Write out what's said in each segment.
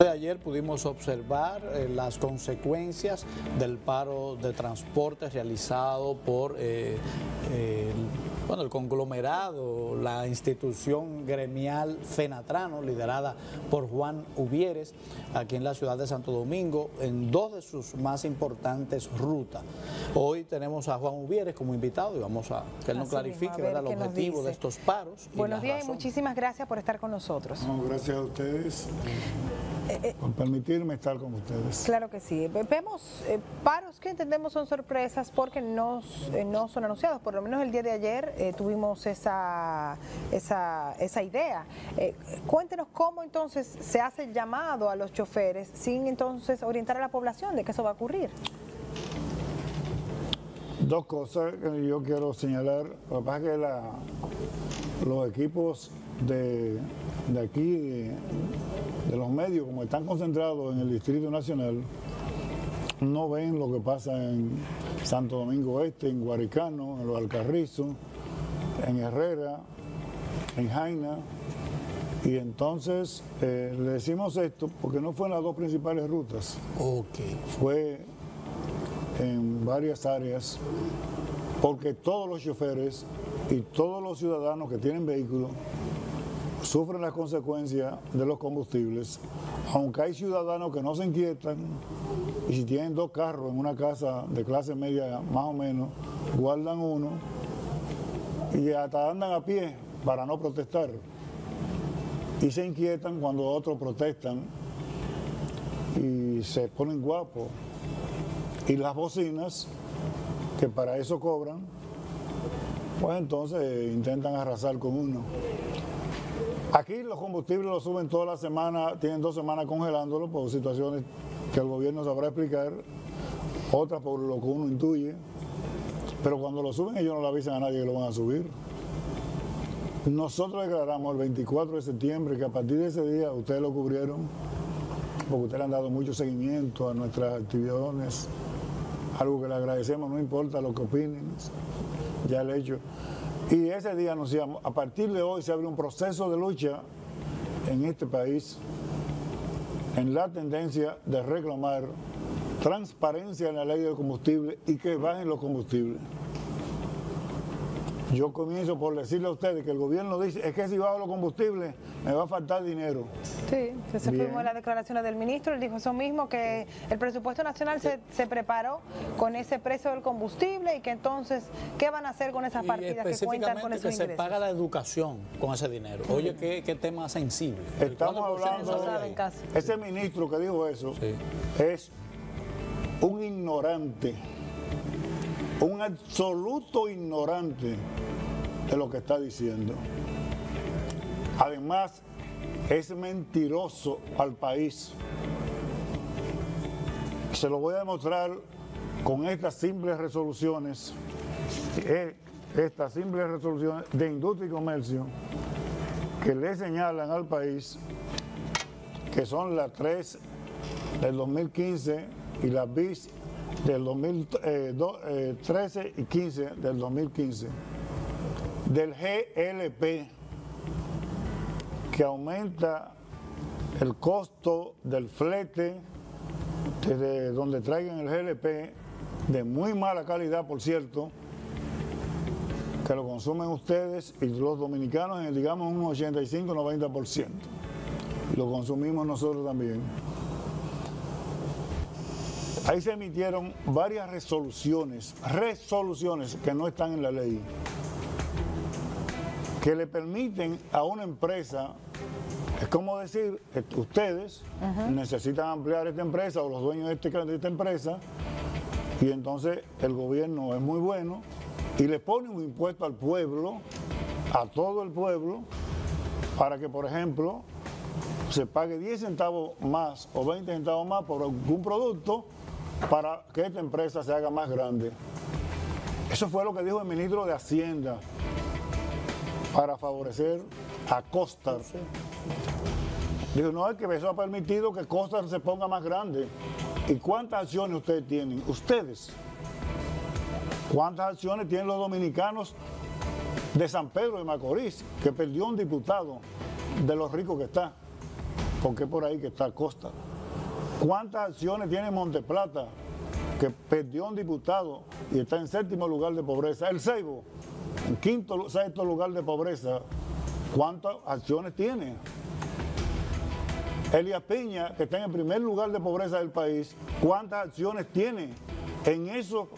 De ayer pudimos observar las consecuencias del paro de transporte realizado por el conglomerado, la institución gremial Fenatrano, liderada por Juan Ubieres, aquí en la ciudad de Santo Domingo, en dos de sus más importantes rutas. Hoy tenemos a Juan Ubieres como invitado y vamos a que él nos clarifique el objetivo de estos paros. Buenos días y muchísimas gracias por estar con nosotros. No, gracias a ustedes por permitirme estar con ustedes. Claro que sí. Vemos paros que entendemos son sorpresas porque no son anunciados. Por lo menos el día de ayer tuvimos esa idea. Cuéntenos cómo entonces se hace el llamado a los choferes sin entonces orientar a la población de que eso va a ocurrir. Dos cosas que yo quiero señalar. Lo que pasa es que los equipos de aquí, de los medios, como están concentrados en el Distrito Nacional, no ven lo que pasa en Santo Domingo Este, en Guaricano, en Los Alcarrizos, en Herrera, en Jaina. Y entonces le decimos esto porque no fue en las dos principales rutas. Fue en varias áreas, porque todos los choferes y todos los ciudadanos que tienen vehículos sufren las consecuencias de los combustibles, aunque hay ciudadanos que no se inquietan y si tienen dos carros en una casa de clase media más o menos, guardan uno y hasta andan a pie para no protestar y se inquietan cuando otros protestan y se ponen guapos. Y las bocinas, que para eso cobran, pues entonces intentan arrasar con uno. Aquí los combustibles los suben toda la semana, tienen 2 semanas congelándolo por situaciones que el gobierno sabrá explicar, otras por lo que uno intuye, pero cuando lo suben ellos no le avisan a nadie que lo van a subir. Nosotros declaramos el 24 de septiembre que a partir de ese día ustedes lo cubrieron, porque ustedes han dado mucho seguimiento a nuestras actividades, algo que le agradecemos, no importa lo que opinen, ya el hecho. Y ese día anunciamos, a partir de hoy se abre un proceso de lucha en este país en la tendencia de reclamar transparencia en la ley del combustible y que bajen los combustibles. Yo comienzo por decirle a ustedes que el gobierno dice, es que si bajo los combustibles me va a faltar dinero. Sí, se firmó las declaraciones del ministro, él dijo eso mismo, que el presupuesto nacional se preparó con ese precio del combustible y que entonces, ¿qué van a hacer con esas partidas que cuentan con esos ingresos? Que se paga la educación con ese dinero. Oye, qué tema sensible. Estamos hablando, ese ministro que dijo eso es un ignorante, un absoluto ignorante de lo que está diciendo. Además, es mentiroso al país. Se lo voy a demostrar con estas simples resoluciones de industria y comercio que le señalan al país, que son las 3 del 2015 y las bis del 2013 y 15 del 2015, del GLP, que aumenta el costo del flete desde donde traigan el GLP, de muy mala calidad, por cierto, que lo consumen ustedes y los dominicanos en, digamos, un 85-90%. Y lo consumimos nosotros también. Ahí se emitieron varias resoluciones que no están en la ley, que le permiten a una empresa, es como decir, ustedes necesitan ampliar esta empresa o los dueños de esta empresa, y entonces el gobierno es muy bueno y le pone un impuesto al pueblo, a todo el pueblo, para que, por ejemplo, se pague 10 centavos más o 20 centavos más por algún producto, para que esta empresa se haga más grande. Eso fue lo que dijo el ministro de Hacienda para favorecer a Costar. Dijo, no, es que eso ha permitido que Costar se ponga más grande. ¿Y cuántas acciones ustedes tienen? Ustedes. ¿Cuántas acciones tienen los dominicanos de San Pedro de Macorís, que perdió un diputado de los ricos que está? porque es por ahí que está Costa. ¿Cuántas acciones tiene Monteplata, que perdió un diputado y está en 7º lugar de pobreza? El Ceibo, en 5º, 6º lugar de pobreza. ¿Cuántas acciones tiene? Elías Piña, que está en el 1er lugar de pobreza del país, ¿cuántas acciones tiene? En eso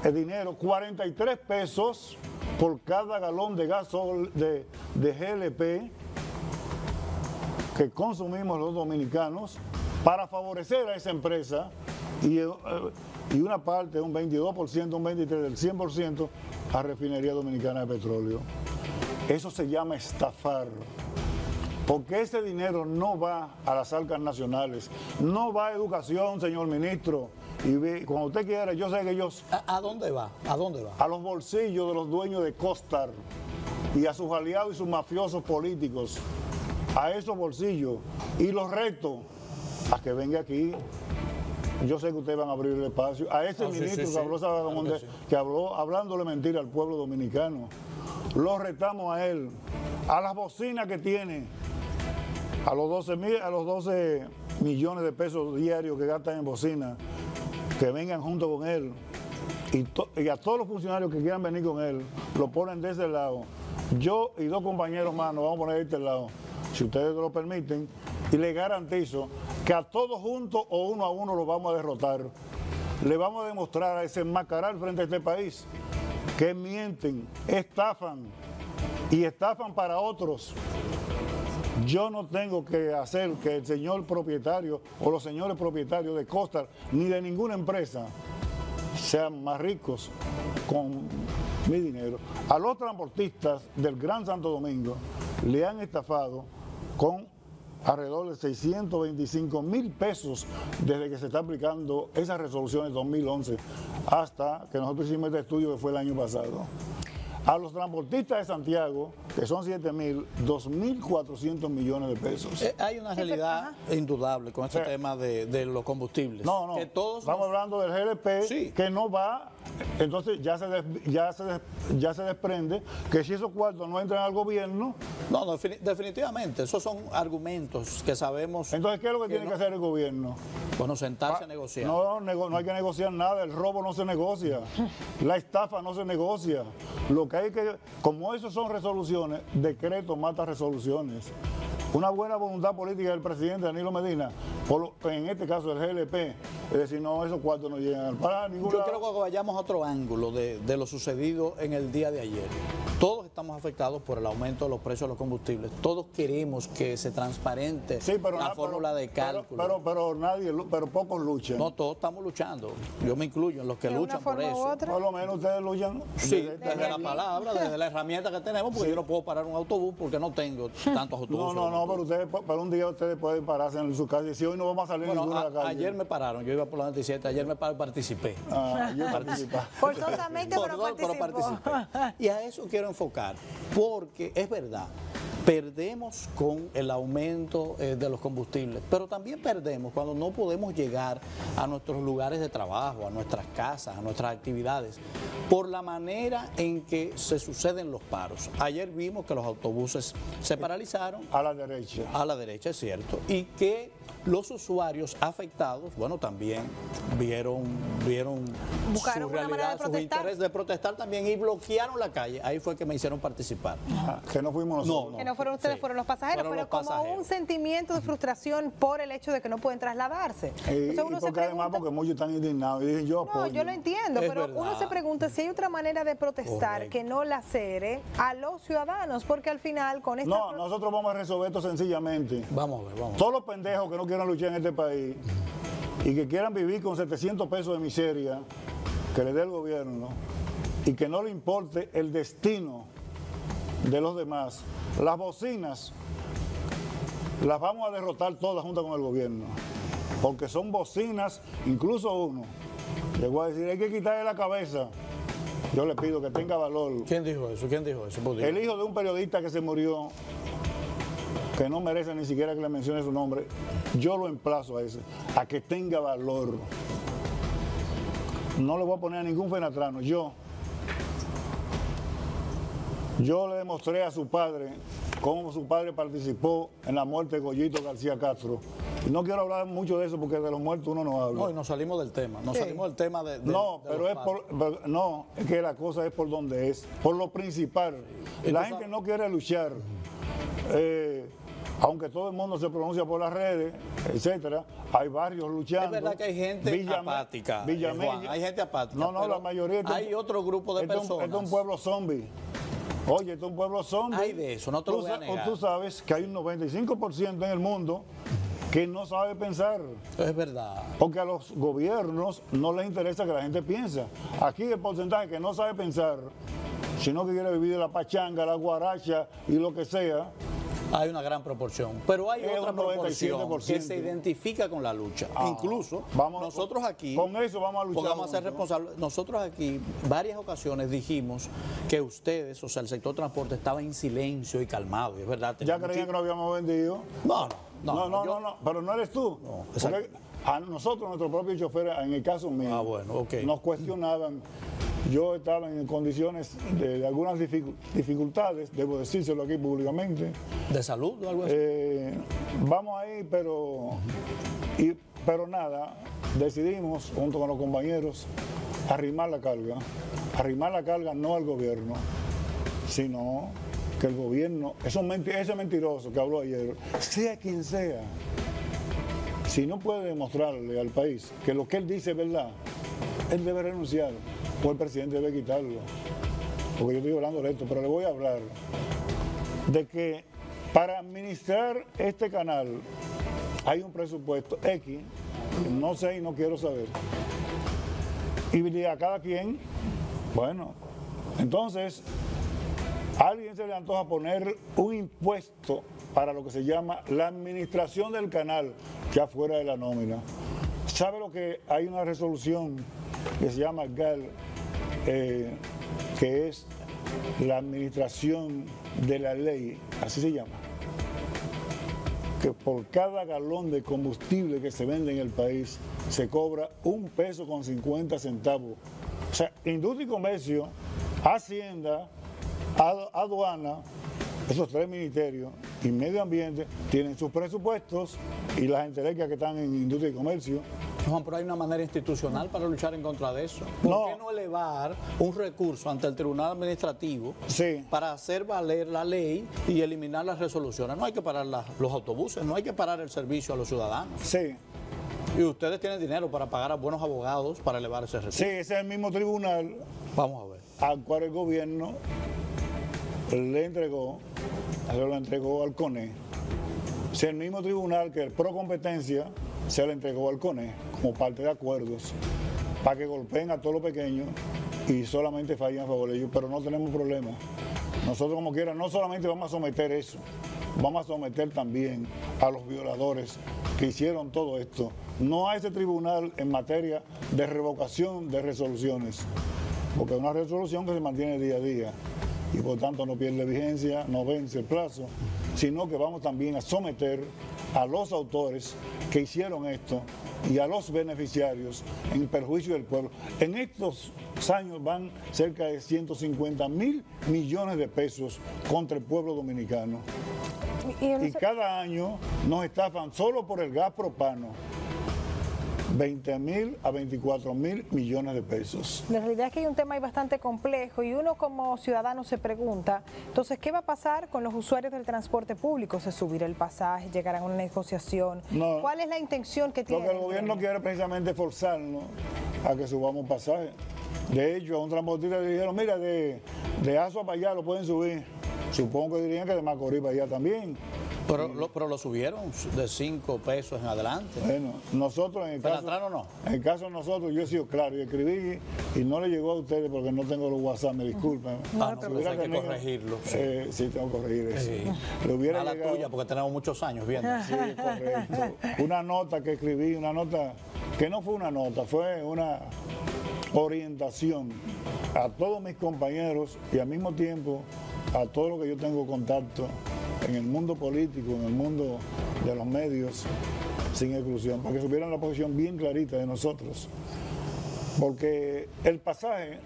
el dinero, 43 pesos por cada galón de gasol de GLP que consumimos los dominicanos para favorecer a esa empresa y una parte, un 22%, un 23% del 100% a Refinería Dominicana de Petróleo. Eso se llama estafar. Porque ese dinero no va a las arcas nacionales, no va a educación, señor ministro. Y cuando usted quiera, yo sé que ellos... ¿A dónde va? ¿A dónde va? A los bolsillos de los dueños de Costar y a sus aliados y sus mafiosos políticos, a esos bolsillos. Y los reto a que venga aquí. Yo sé que ustedes van a abrir el espacio. A ese ministro que habló, que habló hablándole mentira al pueblo dominicano. Lo retamos a él, a las bocinas que tiene, a los 12 millones de pesos diarios que gastan en bocina, que vengan junto con él. Y a todos los funcionarios que quieran venir con él, lo ponen de ese lado. Yo y 2 compañeros más nos vamos a poner de este lado, si ustedes lo permiten, y les garantizo que a todos juntos o uno a uno los vamos a derrotar. Le vamos a demostrar, a desenmascarar frente a este país que mienten, estafan y estafan para otros. Yo no tengo que hacer que el señor propietario o los señores propietarios de Costar ni de ninguna empresa sean más ricos con mi dinero. A los transportistas del Gran Santo Domingo le han estafado con alrededor de 625,000 pesos desde que se está aplicando esa resolución de 2011 hasta que nosotros hicimos este estudio que fue el año pasado. A los transportistas de Santiago, que son 7,000, 2.400 millones de pesos. Hay una realidad indudable con este tema de los combustibles. No, que todos estamos hablando del GLP, que no va, entonces ya se desprende que si esos cuartos no entran al gobierno... No, definitivamente, esos son argumentos que sabemos... Entonces, ¿qué es lo que tiene que hacer el gobierno? Bueno, sentarse a negociar. No hay que negociar nada, el robo no se negocia, la estafa no se negocia. Lo que hay que, como eso son resoluciones, decreto mata resoluciones. Una buena voluntad política del presidente Danilo Medina, en este caso el GLP, es decir, no, esos cuartos no llegan para ningún lado. Yo creo que vayamos a otro ángulo de lo sucedido en el día de ayer. Todos estamos afectados por el aumento de los precios de los combustibles. Todos queremos que se transparente la fórmula de cálculo. Pero pocos luchan. No, todos estamos luchando. Yo me incluyo en los que luchan por eso. Por lo menos ustedes luchan. Sí, desde la palabra, desde la herramienta que tenemos, porque yo no puedo parar un autobús porque no tengo tantos autobuses. No, pero un día ustedes pueden pararse en su casa y decir, hoy no vamos a salir ninguno de la calle. Ayer me pararon, yo iba por la 27, ayer me paré y participé. Yo participé. Forzosamente, pero participé. Y a eso quiero enfocar, porque es verdad, perdemos con el aumento de los combustibles, pero también perdemos cuando no podemos llegar a nuestros lugares de trabajo, a nuestras casas, a nuestras actividades, por la manera en que se suceden los paros. Ayer vimos que los autobuses se paralizaron. A la derecha. A la derecha, es cierto. Y que los usuarios afectados, bueno, también vieron buscaron su realidad, su interés de protestar también y bloquearon la calle. Ahí fue que me hicieron participar. Que no fuimos nosotros. No. Que no fueron ustedes, fueron los pasajeros, fueron pero los como pasajeros. Un sentimiento de frustración por el hecho de que no pueden trasladarse. Entonces uno porque además porque muchos están indignados y dicen yo apoyo. No, yo lo entiendo, pero verdad. uno se pregunta si hay otra manera de protestar que no lacere a los ciudadanos, porque al final con esta... No, nosotros vamos a resolver esto sencillamente. Vamos a ver. Todos los pendejos que no quieran luchar en este país y que quieran vivir con 700 pesos de miseria que le dé el gobierno y que no le importe el destino de los demás, las bocinas las vamos a derrotar todas juntas con el gobierno, porque son bocinas, incluso uno llegó a decir, hay que quitarle la cabeza. Yo le pido que tenga valor. ¿Quién dijo eso? El hijo de un periodista que se murió, que no merece ni siquiera que le mencione su nombre, yo lo emplazo a que tenga valor. No le voy a poner a ningún fenatrano. Yo le demostré a su padre cómo su padre participó en la muerte de Goyito García Castro. Y no quiero hablar mucho de eso porque de los muertos uno no habla. No, y nos salimos del tema, No, pero es no, es que la cosa es por donde es, por lo principal. La gente no quiere luchar. Aunque todo el mundo se pronuncia por las redes, etcétera, hay barrios luchando. Es verdad que hay gente apática, Juan, hay gente apática. No, la mayoría. Hay otro grupo de personas. Este es un pueblo zombie. Oye, este es un pueblo zombie. Hay de eso, no te lo voy a negar. Tú sabes que hay un 95% en el mundo que no sabe pensar. Es verdad. Porque a los gobiernos no les interesa que la gente piense. Aquí el porcentaje que no sabe pensar, sino que quiere vivir de la pachanga, la guaracha y lo que sea. Hay una gran proporción, pero hay otra proporción que se identifica con la lucha. Incluso nosotros aquí, con eso vamos a luchar. Vamos a ser responsables. Nosotros aquí, varias ocasiones dijimos que ustedes, o sea, el sector transporte estaba en silencio y calmado, y es verdad. Ya creían que lo habíamos vendido. No, pero no eres tú. No, porque a nosotros, nuestros propios choferes, en el caso mío, nos cuestionaban. Yo estaba en condiciones de algunas dificultades, debo decírselo aquí públicamente. ¿De salud o algo así? Vamos ahí, pero nada, decidimos junto con los compañeros arrimar la carga no al gobierno, sino que el gobierno, ese mentiroso que habló ayer, sea quien sea, si no puede demostrarle al país que lo que él dice es verdad, él debe renunciar o el presidente debe quitarlo. Porque yo estoy hablando de esto, pero le voy a hablar de que para administrar este canal hay un presupuesto X, no sé y no quiero saber. Y a cada quien, bueno, entonces a alguien se le antoja poner un impuesto para lo que se llama la administración del canal, ya fuera de la nómina. ¿Sabe lo que hay una resolución que se llama GAL, que es la administración de la ley, así se llama? Que por cada galón de combustible que se vende en el país se cobra $1.50. O sea, Industria y Comercio, Hacienda, Aduana, esos tres ministerios y Medio Ambiente tienen sus presupuestos y las entelequias que están en Industria y Comercio. Juan, pero hay una manera institucional para luchar en contra de eso. ¿Por qué no elevar un recurso ante el Tribunal Administrativo para hacer valer la ley y eliminar las resoluciones? No hay que parar los autobuses, no hay que parar el servicio a los ciudadanos. Sí. Y ustedes tienen dinero para pagar a buenos abogados para elevar ese recurso. Sí, ese es el mismo tribunal. Vamos a ver. Al cual el gobierno le entregó, se lo entregó al CONE. Es el mismo tribunal que el pro competencia se le entregó al CONE como parte de acuerdos para que golpeen a todos los pequeños y solamente fallen a favor de ellos, pero no tenemos problema. Nosotros como quiera no solamente vamos a someter eso, vamos a someter también a los violadores que hicieron todo esto. No a ese tribunal en materia de revocación de resoluciones, porque es una resolución que se mantiene día a día y por tanto no pierde vigencia, no vence el plazo, sino que vamos también a someter a los autores que hicieron esto y a los beneficiarios en perjuicio del pueblo. En estos años van cerca de 150.000 millones de pesos contra el pueblo dominicano. Y cada año nos estafan solo por el gas propano 20.000 a 24.000 millones de pesos. La realidad es que hay un tema ahí bastante complejo y uno como ciudadano se pregunta, entonces, ¿qué va a pasar con los usuarios del transporte público? ¿Se subirá el pasaje? ¿Llegarán a una negociación? No, ¿Cuál es la intención que tiene? Lo que el gobierno quiere precisamente forzarnos a que subamos pasaje. De hecho, a un transportista le dijeron, mira, de Azua para allá lo pueden subir. Supongo que dirían que de Macorís para allá también. Pero lo subieron de 5 pesos en adelante. Bueno, nosotros en el caso... ¿Fenatrano no? En el caso de nosotros, yo he sido claro y escribí y no le llegó a ustedes porque no tengo los WhatsApp, me disculpan. No, hay que corregirlo. Sí, tengo que corregir eso. Sí. Le hubiera la llegado, tuya, porque tenemos muchos años viendo. Sí, correcto. Una nota que escribí, una nota que no fue una nota, fue una orientación a todos mis compañeros y al mismo tiempo a todo lo que yo tengo contacto en el mundo político, en el mundo de los medios, sin exclusión, para que supieran la posición bien clarita de nosotros. Porque el pasaje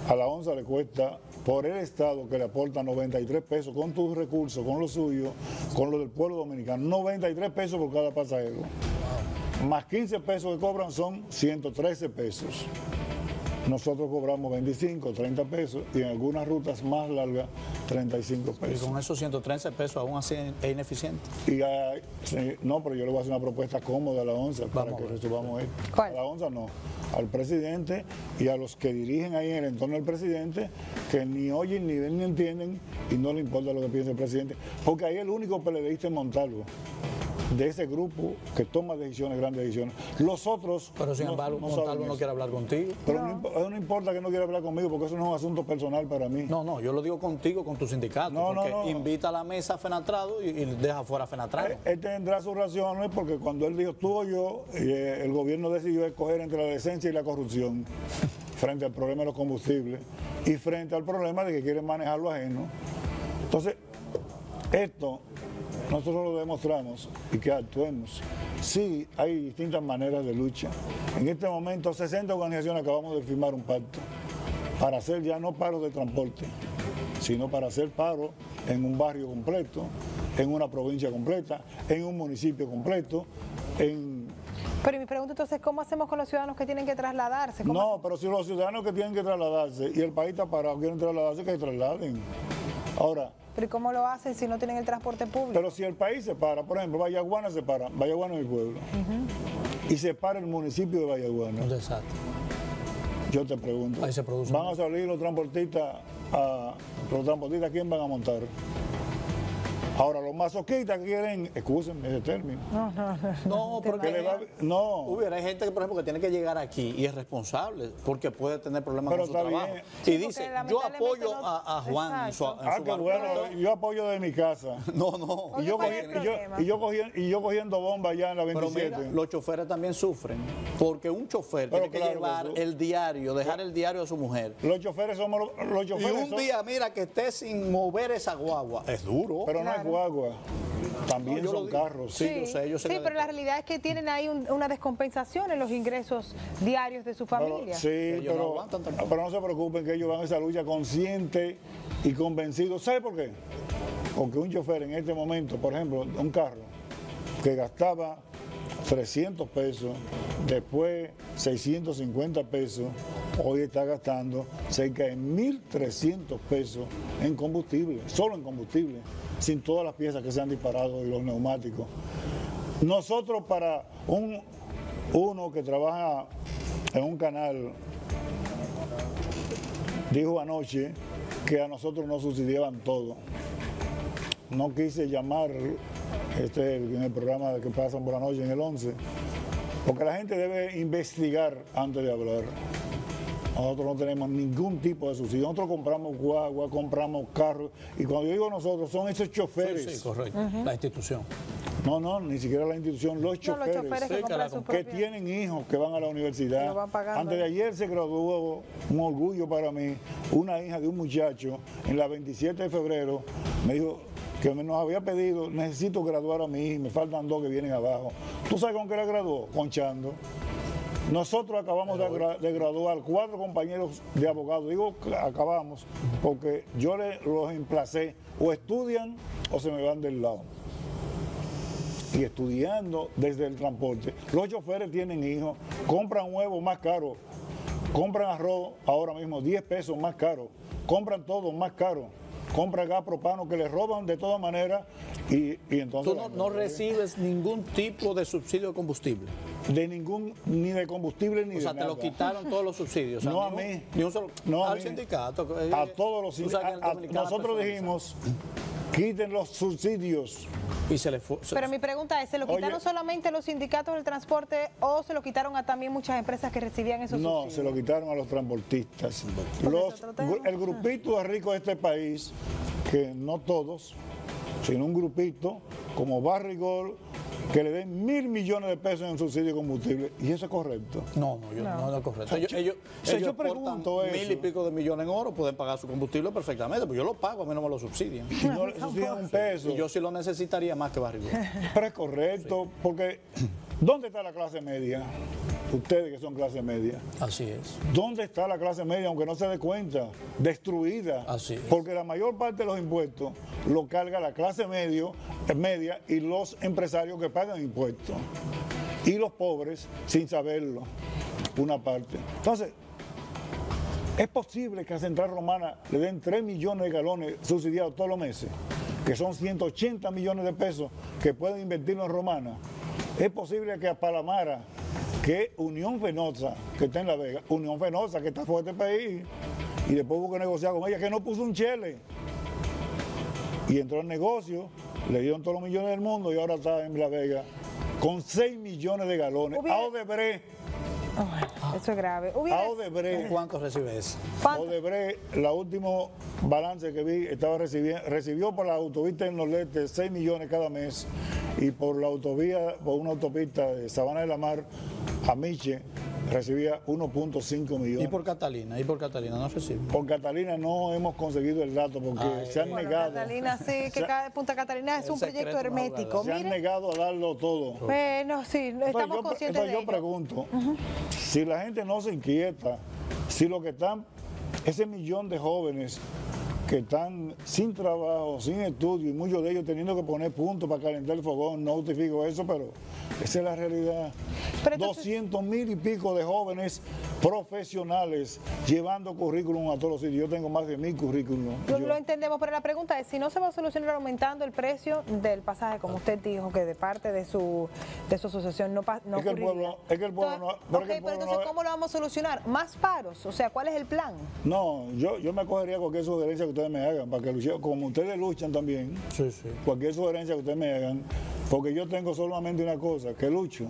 a la onza le cuesta por el Estado, que le aporta 93 pesos con tus recursos, con lo suyo, con lo del pueblo dominicano. 93 pesos por cada pasajero. Más 15 pesos que cobran son 113 pesos. Nosotros cobramos 25, 30 pesos y en algunas rutas más largas 35 Y pesos. con esos 113 pesos aún así es ineficiente. Y sí, no, pero yo le voy a hacer una propuesta cómoda a la ONSA para Vamos que a ver. resolvamos esto. ¿Cuál? A la ONSA no, al presidente y a los que dirigen ahí en el entorno del presidente, que ni oyen, ni ven, ni entienden y no le importa lo que piense el presidente, porque ahí el único peledeísta es Montalvo, de ese grupo que toma decisiones, grandes decisiones. Los otros Pero sin embargo, saben Montalvo no eso. quiere hablar contigo. Pero no importa que no quiera hablar conmigo, porque eso no es un asunto personal para mí. No, yo lo digo contigo, con tu sindicato, No, porque no. invita a la mesa a Fenatrado y deja fuera a Fenatrado. Él tendrá sus razones porque cuando él dijo tú o yo, el gobierno decidió escoger entre la decencia y la corrupción frente al problema de los combustibles y frente al problema de que quieren manejar lo ajeno. Entonces, esto nosotros lo demostramos y que actuemos. Sí, hay distintas maneras de lucha. En este momento, 60 organizaciones acabamos de firmar un pacto para hacer ya no paro de transporte, sino para hacer paro en un barrio completo, en una provincia completa, en un municipio completo, en... Pero mi pregunta entonces, ¿cómo hacemos con los ciudadanos que tienen que trasladarse? ¿Cómo No, pero si los ciudadanos que tienen que trasladarse y el país está parado, quieren trasladarse, que se trasladen. Ahora, ¿Pero y cómo lo hacen si no tienen el transporte público? pero si el país se para, por ejemplo, Vallaguana se para, Vallaguana es mi pueblo, y se para el municipio de Vallaguana, Un desastre. yo te pregunto, Ahí se produce ¿van un- a salir los transportistas a quién van a montar? Ahora, los masoquistas que quieren, excúsenme ese término, No, porque que le va, no, Hubiera hay gente que, por ejemplo, que tiene que llegar aquí y es responsable porque puede tener problemas Pero con su está trabajo. bien. Sí, Y porque dice, yo lamentablemente apoyo no- a Juan en su Exacto. qué barrio. bueno, yo apoyo de mi casa. No, no. Oye, Y yo, ¿cuál es el problema? y yo cogiendo bombas allá en la Pero 27. mira, los choferes también sufren, porque un chofer Pero tiene que claro, llevar eso- el diario, dejar el diario a su mujer. Los choferes somos los Y choferes. un día, mira, que esté sin mover esa guagua, es duro. Pero no es Claro. guagua, también No, yo lo son digo. carros. Sí, yo sé, yo sé Sí, que- pero la realidad es que tienen ahí una descompensación en los ingresos diarios de su Pero, familia. sí, Ellos no aguantan tampoco. pero no se preocupen que ellos van a esa lucha consciente y convencidos. ¿Sabe por qué? Porque un chofer en este momento, por ejemplo, un carro que gastaba 300 pesos, después 650 pesos, hoy está gastando cerca de 1.300 pesos en combustible, solo en combustible, sin todas las piezas que se han disparado y los neumáticos. Nosotros para uno que trabaja en un canal dijo anoche que a nosotros nos subsidiaban todo. No quise llamar en el programa que pasan por la noche en el 11, porque la gente debe investigar antes de hablar. Nosotros no tenemos ningún tipo de subsidio. Nosotros compramos guagua, compramos carros, y cuando yo digo nosotros, son esos choferes. Sí, correcto. La institución. No, ni siquiera la institución, los No, los choferes. choferes que Sí, compran que su que propia. tienen hijos que van a la universidad. Que lo van pagando. Antes de ayer se graduó, un orgullo para mí, una hija de un muchacho en la 27 de febrero, me dijo que nos había pedido, necesito graduar a mi hija, me faltan dos que vienen abajo. ¿Tú sabes con qué la graduó? Conchando. Nosotros acabamos de graduar 4 compañeros de abogados. Digo que acabamos porque yo los emplacé, o estudian o se me van del lado. Y estudiando desde el transporte. Los choferes tienen hijos, compran huevos más caros, compran arroz ahora mismo 10 pesos más caro, compran todo más caro, compran gas propano que les roban de todas maneras y entonces... Tú no recibes ningún tipo de subsidio de combustible. ni de combustible ni O sea, de te nada. lo quitaron todos los subsidios. O sea, No a ni un- mí. Ni un solo. No a al mí. sindicato. A todos los Tú sabes que en el dominicano nosotros personaliza. dijimos, quiten los subsidios. Y se le fue. Pero mi pregunta es, ¿se lo quitaron Oye. solamente los sindicatos del transporte o se lo quitaron a también muchas empresas que recibían esos No, subsidios? se lo quitaron a los transportistas. Porque es otro tema. El grupito de ricos de este país, que no todos, sino un grupito como Barrigol, que le den 1.000 millones de pesos en subsidio de combustible. ¿Y eso es correcto? No, no es correcto. Ellos, o sea, yo exportan pregunto 1.000 y eso. pico de millones en oro, pueden pagar su combustible perfectamente, pues yo lo pago, a mí no me lo subsidian. Y no le subsidian un peso. Y yo sí lo necesitaría más que Barrigol. Pero es correcto, porque ¿dónde está la clase media? ustedes que son clase media. Así es. ¿Dónde está la clase media, aunque no se dé cuenta? Destruida. Así es. Porque la mayor parte de los impuestos lo carga la clase media y los empresarios que pagan impuestos. Y los pobres sin saberlo, una parte. Entonces, ¿es posible que a Central Romana le den 3 millones de galones subsidiados todos los meses? Que son 180 millones de pesos que pueden invertirlo en Romana. ¿Es posible que a Palamara, que Unión Fenosa, que está en La Vega, Unión Fenosa, que está fuera de este país, y después hubo que negociar con ella, que no puso un chele? Y entró al negocio, le dieron todos los millones del mundo y ahora está en La Vega con 6 millones de galones. A Odebrecht. Eso es grave. A Odebrecht. ¿Cuánto recibe eso? ¿Cuánto? Odebrecht, la último balance que vi, recibió por la autovía del Nordeste 6 millones cada mes y por una autopista de Sabana de la Mar a Miche recibía 1.5 millones. ¿Y por Catalina? No recibe. Por Catalina no hemos conseguido el dato porque se han negado. Catalina, sí, que Punta Catalina es un proyecto hermético. Se han negado a darlo todo. Bueno, sí, estamos conscientes de ello. Yo pregunto, si la gente no se inquieta, si lo que están, ese millón de jóvenes que están sin trabajo, sin estudio, y muchos de ellos teniendo que poner puntos para calentar el fogón, no justifico eso, pero esa es la realidad. Pero entonces, 200,000 y pico de jóvenes profesionales llevando currículum a todos los sitios. Yo tengo más de 1000 currículum. Lo entendemos, pero la pregunta es, si no se va a solucionar aumentando el precio del pasaje, como usted dijo, que de parte de su asociación no es que el pueblo, pero entonces, ¿cómo lo vamos a solucionar? ¿Más paros? O sea, ¿cuál es el plan? No, yo me acogería a cualquier sugerencia que ustedes me hagan, para que luchen, como ustedes luchan también, sí, sí. Cualquier sugerencia que ustedes me hagan, porque yo tengo solamente una cosa, que lucho,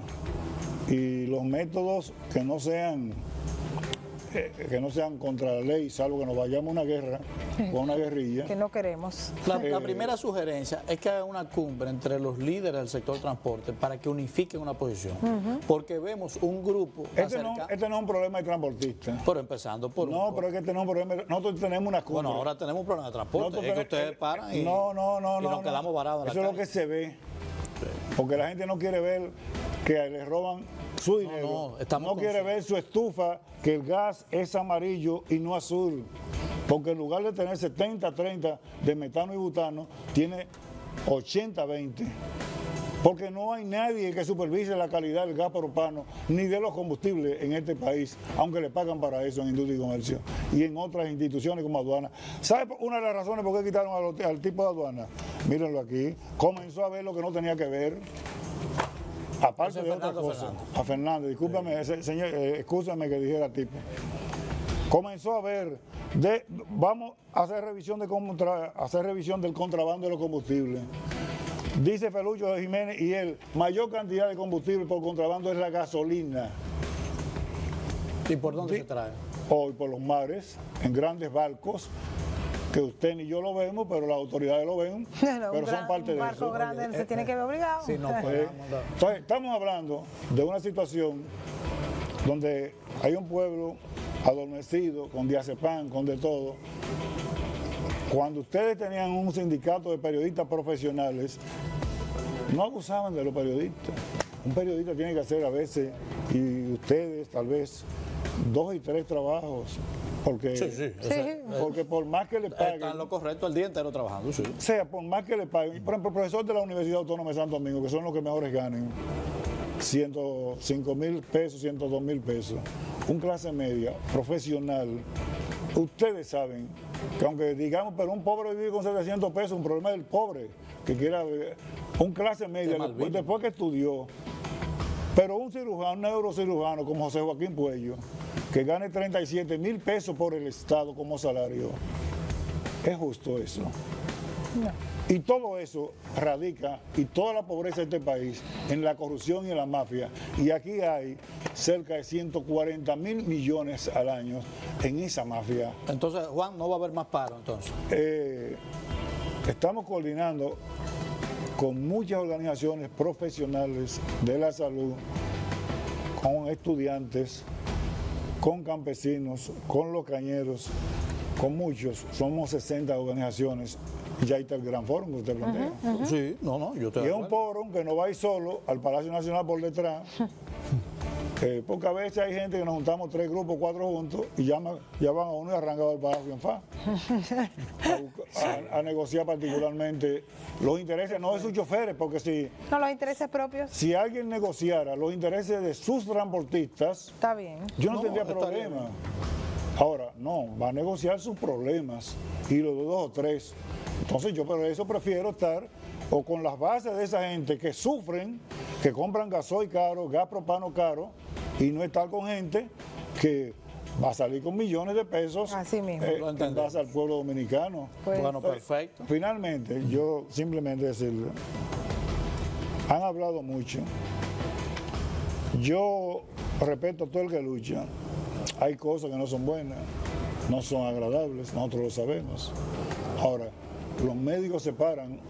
y los métodos que no sean contra la ley, salvo que nos vayamos a una guerra o a una guerrilla. Que no queremos. La primera sugerencia es que haga una cumbre entre los líderes del sector transporte para que unifiquen una posición. Porque vemos un grupo Este no es un problema de transportistas. Pero empezando por... No, pero es que tenemos un problema. Nosotros tenemos una cumbre. Bueno, ahora tenemos un problema de transporte. Es que ustedes paran y nos quedamos varados en la calle. Eso es lo que se ve. Porque la gente no quiere ver que le roban su dinero. No quiere ver su estufa, que el gas es amarillo y no azul. Porque en lugar de tener 70-30 de metano y butano, tiene 80-20. Porque no hay nadie que supervise la calidad del gas propano ni de los combustibles en este país, aunque le pagan para eso en industria y comercio y en otras instituciones como aduana. ¿Sabe una de las razones por qué quitaron al tipo de aduana? Mírenlo aquí. Comenzó a ver lo que no tenía que ver. Aparte de otra cosa. A Fernando, discúlpame, señor, excúsame que dijera tipo. Comenzó a ver, vamos a hacer revisión del contrabando de los combustibles. Dice Felucho Jiménez y él, mayor cantidad de combustible por contrabando es la gasolina. ¿Y por dónde se trae? Hoy por los mares, en grandes barcos, que usted ni yo lo vemos, pero las autoridades lo ven, pero son parte de eso. Un barco grande se tiene que ver obligado. Sí, no, entonces, estamos hablando de una situación donde hay un pueblo adormecido, con diazepam, con de todo. Cuando ustedes tenían un sindicato de periodistas profesionales, no abusaban de los periodistas. Un periodista tiene que hacer a veces, y ustedes tal vez, 2 y 3 trabajos. Porque, porque por más que le paguen... Están lo correcto el día entero trabajando, sí. O sea, por más que le paguen. Por ejemplo, el profesor de la Universidad Autónoma de Santo Domingo, que son los que mejores ganen, 105,000 pesos, 102,000 pesos. Un clase media, profesional. Ustedes saben que aunque digamos, pero un pobre vive con 700 pesos, un problema del pobre, que quiera un clase media, después que estudió, pero un cirujano, un neurocirujano como José Joaquín Puello, que gane 37,000 pesos por el Estado como salario, ¿es justo eso? No. Y todo eso radica, y toda la pobreza de este país, en la corrupción y en la mafia. Y aquí hay cerca de 140,000 millones al año en esa mafia. Entonces, Juan, no va a haber más paro, entonces. Estamos coordinando con muchas organizaciones profesionales de la salud, con estudiantes, con campesinos, con los cañeros, con muchos. Somos 60 organizaciones. Ya está el gran foro que usted plantea. Sí, yo estoy de acuerdo. Y es un foro que no va a ir solo al Palacio Nacional por detrás, Porque a veces hay gente que nos juntamos 3 grupos, 4 juntos y ya van a uno y arrancan al bajo bien fa. A negociar particularmente los intereses, no de sus choferes, porque si... No, los intereses propios. Si alguien negociara los intereses de sus transportistas, Está bien. yo no tendría problema. Ahora, no, va a negociar sus problemas y los de 2 o 3. Entonces yo por eso prefiero estar o con las bases de esa gente que sufren, que compran gasoil caro, gas propano caro, y no estar con gente que va a salir con millones de pesos Así mismo. en base al pueblo dominicano. Pues, Bueno, perfecto. Finalmente, yo simplemente decirle, han hablado mucho. Yo respeto a todo el que lucha. Hay cosas que no son buenas, no son agradables, nosotros lo sabemos. Ahora, los médicos se paran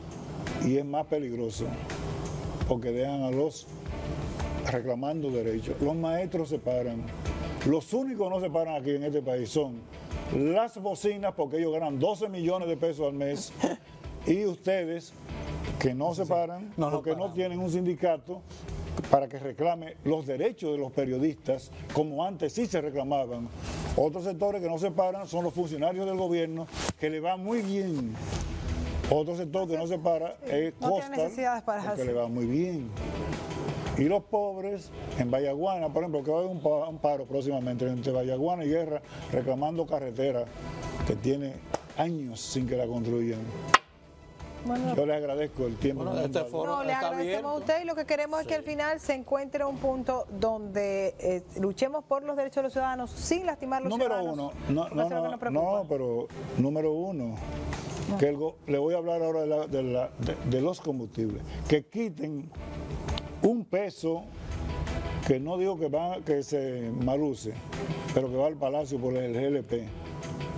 y es más peligroso porque dejan a los reclamando derechos. Los maestros se paran. Los únicos que no se paran aquí en este país son las bocinas, porque ellos ganan 12 millones de pesos al mes, y ustedes que no se paran porque no tienen un sindicato para que reclame los derechos de los periodistas, como antes sí se reclamaban. Otros sectores que no se paran son los funcionarios del gobierno, que le va muy bien. Otro sector que no se para es Costal, que le va muy bien. Y los pobres en Vallaguana, por ejemplo, que va a haber un paro próximamente entre Vallaguana y Guerra, reclamando carretera que tiene años sin que la construyan. Bueno, yo le agradezco el tiempo. Bueno, este foro no, le agradecemos a usted y lo que queremos es que al final se encuentre un punto donde luchemos por los derechos de los ciudadanos sin lastimar a los ciudadanos. No, pero número uno, que le voy a hablar ahora de los combustibles, que quiten un peso que no digo que se maluce, pero que va al Palacio por el GLP.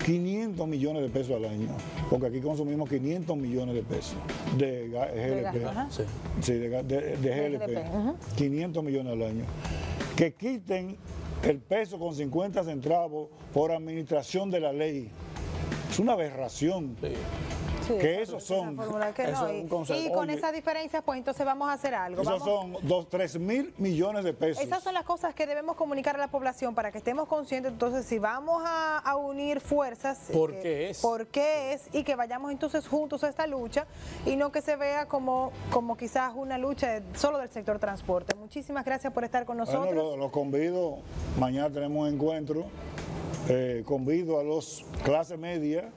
500 millones de pesos al año, porque aquí consumimos 500 millones de pesos de GLP. Sí, de GLP. 500 millones al año. Que quiten el peso con 50 centavos por administración de la ley. Es una aberración. Sí. Sí, que esos son y con esas diferencias pues entonces vamos a hacer algo. Esos son 3.000 millones de pesos. Esas son las cosas que debemos comunicar a la población para que estemos conscientes. Entonces si vamos a unir fuerzas, ¿por qué es? Y que vayamos entonces juntos a esta lucha y no que se vea como quizás una lucha solo del sector transporte. Muchísimas gracias por estar con nosotros. Bueno, los convido, mañana tenemos un encuentro, convido a los clase media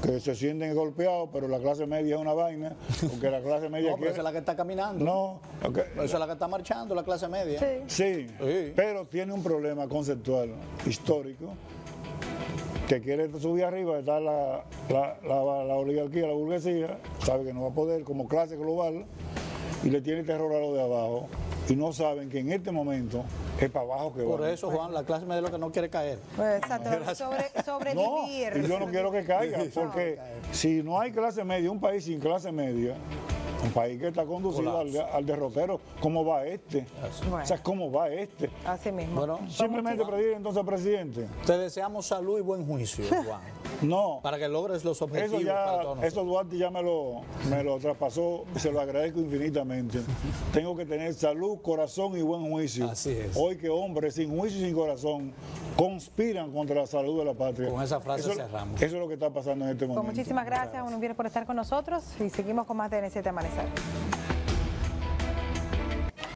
que se sienten golpeados, pero la clase media es una vaina, porque la clase media no, pero esa es la que está caminando. No, esa es la que está marchando, la clase media. Sí, pero tiene un problema conceptual, histórico, que quiere subir arriba, está la oligarquía, la burguesía, sabe que no va a poder como clase global, y le tiene terror a lo de abajo, y no saben que en este momento es para abajo que va. Por eso, Juan, la clase media es lo que no quiere caer. Exacto, sobrevivir. No, y yo no quiero que caiga, porque si no hay clase media, un país sin clase media, un país que está conducido al derrotero, ¿cómo va este? Bueno. O sea, ¿cómo va este? Así mismo. Bueno, simplemente pedir entonces al presidente. Te deseamos salud y buen juicio, Juan. No. Para que logres los objetivos. Eso Duarte ya me lo traspasó, se lo agradezco infinitamente. Tengo que tener salud, corazón y buen juicio. Así es. Hoy que hombres sin juicio y sin corazón conspiran contra la salud de la patria. Con esa frase cerramos. Eso es lo que está pasando en este momento. Pues muchísimas gracias, Uno Viene por estar con nosotros y seguimos con más de N7 Amanecer.